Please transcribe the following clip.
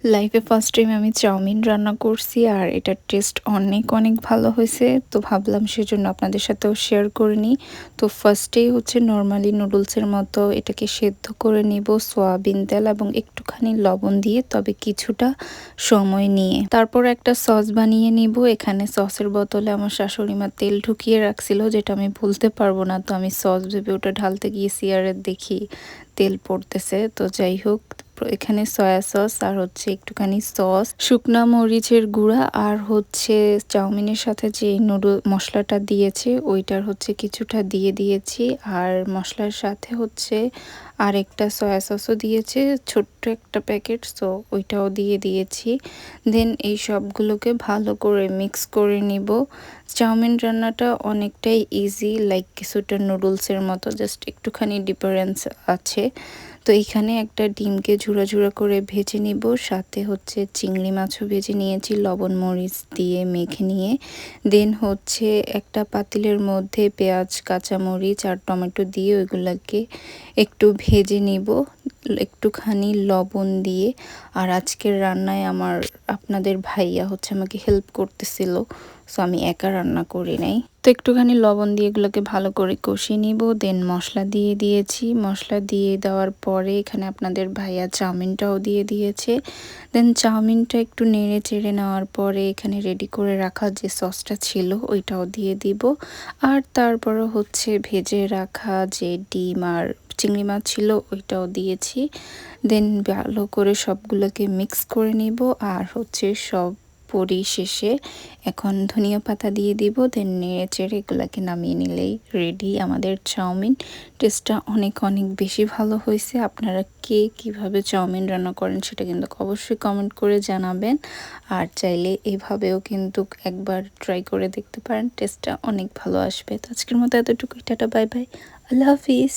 লাইফে first time আমি chowmein রান্না করছি আর এটার টেস্ট অনেক অনেক ভালো হয়েছে। তো ভাবলাম সেজন্য আপনাদের সাথেও শেয়ার করে নিই। তো ফার্স্টেই হচ্ছে নর্মালি নুডলসের মতো এটাকে সেদ্ধ করে নিব সয়াবিন তেল এবং একটুখানি লবণ দিয়ে, তবে কিছুটা সময় নিয়ে। তারপর একটা সস বানিয়ে নিব। এখানে সসের বোতলে আমার শাশুড়ি মা তেল ঢুকিয়ে রাখছিল, যেটা আমি ভুলতে পারবো না। তো আমি সস ভেবে ওটা ঢালতে গিয়েছি আর দেখি তেল পড়তেছে। তো যাই হোক, এখানে সয়া সস আর হচ্ছে একটুখানি সস, শুকনা মরিচের গুঁড়া আর হচ্ছে চাউমিনের সাথে যে নুডল মশলাটা দিয়েছে ওইটার হচ্ছে কিছুটা দিয়ে দিয়েছি। আর মশলার সাথে হচ্ছে আরেকটা সয়া সসও দিয়েছে, ছোট্ট একটা প্যাকেট, সো ওইটাও দিয়ে দিয়েছি। দেন এই সবগুলোকে ভালো করে মিক্স করে নিব। চাউমিন রান্নাটা অনেকটাই ইজি, লাইক কিছুটা নুডলসের মতো, জাস্ট একটুখানি ডিফারেন্স আছে। তো এখানে একটা ডিমকে ঝুরা ঝুরা করে ভেজে নিব, সাথে হচ্ছে চিংড়ি মাছও ভেজে নিয়েছি লবণ মরিচ দিয়ে মেখে নিয়ে। দেন হচ্ছে একটা পাতিলের মধ্যে পেঁয়াজ কাঁচামরিচ আর টমেটো দিয়ে ওইগুলোকে একটু ভেজে নিব একটুখানি লবণ দিয়ে। আর আজকের রান্নায় আপনাদের ভাইয়া হচ্ছে আমাকে হেল্প করতেছিল, সো আমি একা রান্না করি নাই। তো একটুখানি লবণ দিয়ে এগুলোকে ভালো করে কষিয়ে নিব। দেন মশলা দিয়ে দিয়েছি। মশলা দিয়ে দেওয়ার পরে এখানে আপনাদের ভাইয়া চাউমিনটাও দিয়ে দিয়েছে। দেন চাউমিনটা একটু নেড়ে চেড়ে নেওয়ার পরে এখানে রেডি করে রাখা যে সসটা ছিল ওইটাও দিয়ে দিব। আর তারপরে হচ্ছে ভেজে রাখা যে ডিম আর চিংড়ি মাছ ছিল ওইটাও দিয়েছি। দেন ভালো করে সবগুলোকে মিক্স করে নিব। আর হচ্ছে সব পরিশেষে এখন ধনিয়া পাতা দিয়ে দিব। দেন নেড়ে চেড়ে এগুলোকে নামিয়ে নিলেই রেডি আমাদের চাউমিন। টেস্টটা অনেক অনেক বেশি ভালো হয়েছে। আপনারা কে কিভাবে চাউমিন রান্না করেন সেটা কিন্তু অবশ্যই কমেন্ট করে জানাবেন। আর চাইলে এভাবেও কিন্তু একবার ট্রাই করে দেখতে পারেন, টেস্টটা অনেক ভালো আসবে। তো আজকের মতো এতটুকুই, টাটা বাই বাই, আল্লাহ হাফিজ।